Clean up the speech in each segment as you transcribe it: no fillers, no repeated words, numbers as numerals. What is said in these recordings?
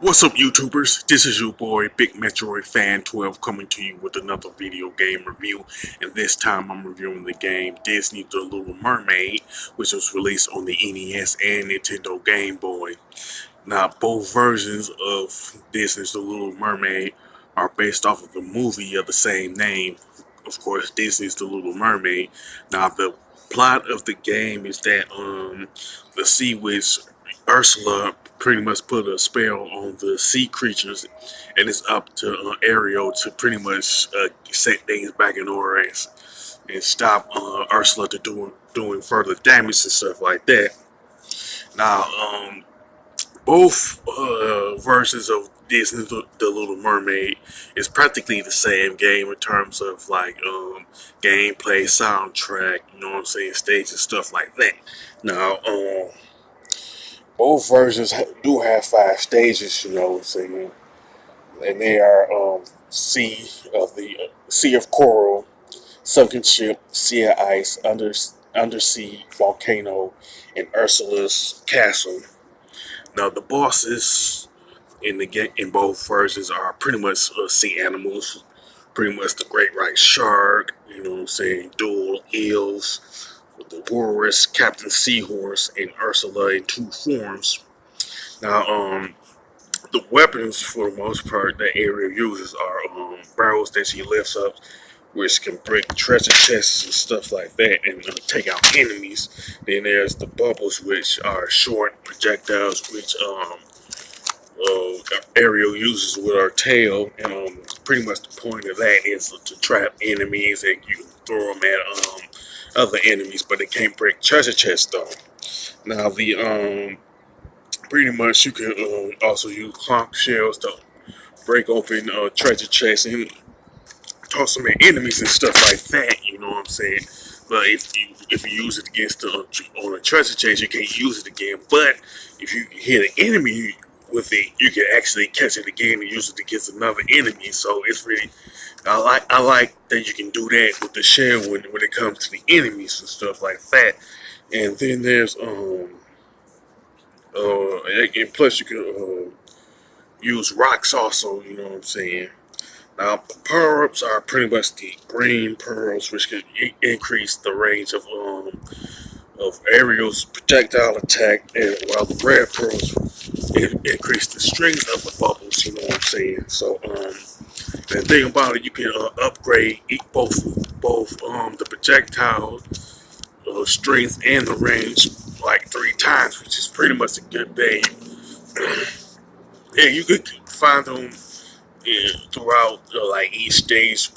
What's up, YouTubers? This is your boy Big Metroid Fan 12 coming to you with another video game review, and this time I'm reviewing the game Disney The Little Mermaid, which was released on the NES and Nintendo Game Boy. Now, both versions of Disney's The Little Mermaid are based off of a movie of the same name. Of course, Disney's The Little Mermaid. Now, the plot of the game is that the sea witch Ursula pretty much put a spell on the sea creatures, and it's up to Ariel to pretty much set things back in order and stop Ursula to doing further damage and stuff like that. Now, both versions of Disney the Little Mermaid is practically the same game in terms of like gameplay, soundtrack, you know what I'm saying, stage and stuff like that. Now, both versions do have 5 stages, you know what I'm saying, and they are Sea of Coral, Sunken Ship, Sea of Ice, Undersea Volcano, and Ursula's Castle. Now, the bosses in both versions are pretty much sea animals, pretty much the great white shark, you know what I'm saying, dual eels, the walrus, Captain Seahorse, and Ursula in 2 forms. Now, the weapons for the most part that Ariel uses are barrels that she lifts up, which can break treasure chests and stuff like that and take out enemies. Then there's the bubbles, which are short projectiles, which Ariel uses with her tail, and pretty much the point of that is to trap enemies, and you can throw them at other enemies, but they can't break treasure chests though. Now the pretty much you can also use conch shells to break open treasure chests and toss them at enemies and stuff like that. You know what I'm saying? But if you use it against on a treasure chest, you can't use it again. But if you hit an enemy with it, you can actually catch it again and use it against another enemy. So it's really I like that you can do that with the shell when it comes to the enemies and stuff like that. And then there's and plus you can use rocks also. You know what I'm saying? Now, power-ups are pretty much the green pearls, which can increase the range of Ariel's projectile attack, and while the red pearls increase the strength of the bubbles. You know what I'm saying? So, the thing about it, you can upgrade both the projectile strength and the range like 3 times, which is pretty much a good thing. And you could find them throughout like each stage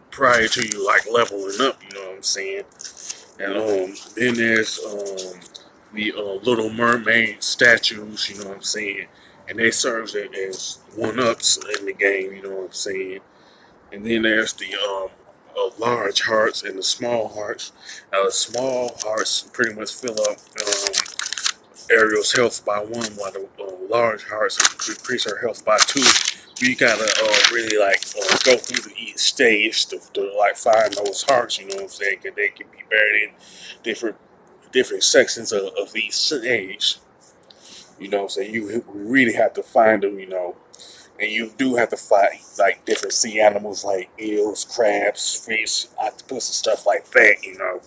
prior to you like leveling up, you know what I'm saying? And then there's the Little Mermaid statues, you know what I'm saying? And they serve as one-ups in the game, you know what I'm saying? And then there's the large hearts and the small hearts. Now the small hearts pretty much fill up Ariel's health by 1, while the large hearts increase her health by 2. You gotta really like go through each stage to like find those hearts. You know what I'm saying? Cause they can be buried in different sections of each stage. You know what I'm saying? You really have to find them. You know, and you do have to fight like different sea animals like eels, crabs, fish, octopus, and stuff like that. You know.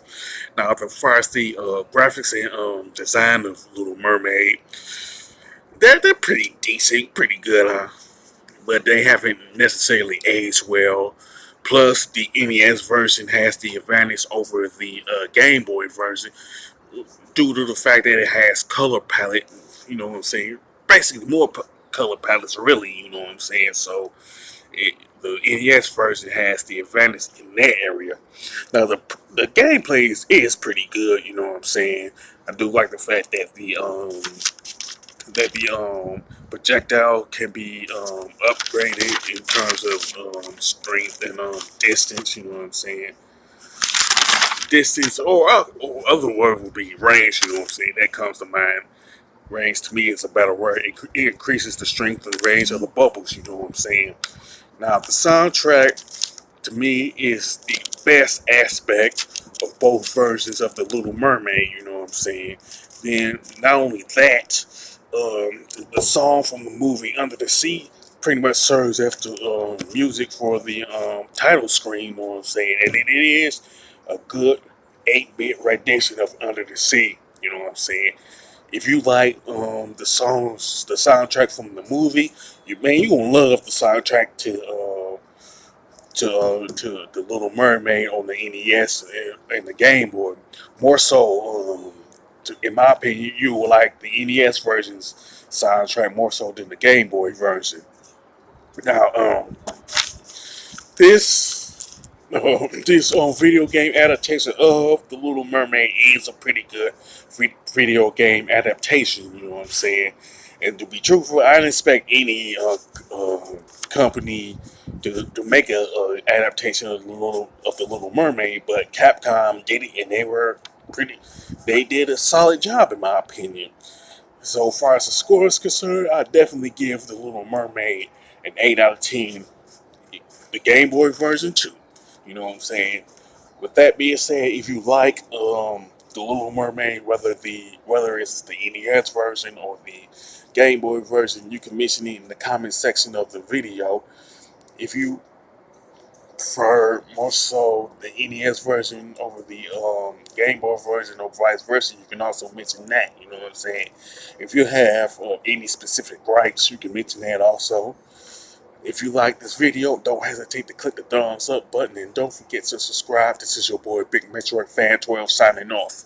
Now, as far as the graphics and design of Little Mermaid, they're pretty decent, pretty good, huh? But they haven't necessarily aged well. Plus, the NES version has the advantage over the Game Boy version due to the fact that it has color palette. You know what I'm saying? Basically, more color palettes, really. You know what I'm saying? So, the NES version has the advantage in that area. Now, the gameplay is pretty good. You know what I'm saying? I do like the fact that the projectile can be upgraded in terms of strength and distance. You know what I'm saying? Distance, or other word would be range. You know what I'm saying? That comes to mind. Range to me is a better word. It increases the strength and range of the bubbles. You know what I'm saying? Now the soundtrack to me is the best aspect of both versions of the Little Mermaid. You know what I'm saying? Then not only that, the song from the movie Under the Sea pretty much serves as the music for the title screen, you know what I'm saying? And it is a good 8-bit rendition of Under the Sea, you know what I'm saying? If you like the soundtrack from the movie, you gonna love the soundtrack to the Little Mermaid on the NES and the Game Boy. More so, in my opinion, you will like the NES version's soundtrack more so than the Game Boy version. Now, this this video game adaptation of the Little Mermaid is a pretty good video game adaptation. You know what I'm saying? And to be truthful, I didn't expect any company to make a adaptation of the Little Mermaid, but Capcom did it, and they did a solid job in my opinion. So far as the score is concerned, I definitely give the Little Mermaid an 8 out of 10. The Game Boy version too. You know what I'm saying? With that being said, if you like the Little Mermaid, whether it's the NES version or the Game Boy version, you can mention it in the comment section of the video. If you prefer more so the NES version over the Game Boy version or vice versa, you can also mention that. You know what I'm saying? If you have any specific gripes, you can mention that also. If you like this video, don't hesitate to click the thumbs up button and don't forget to subscribe. This is your boy Big Metroid Fan 12 signing off.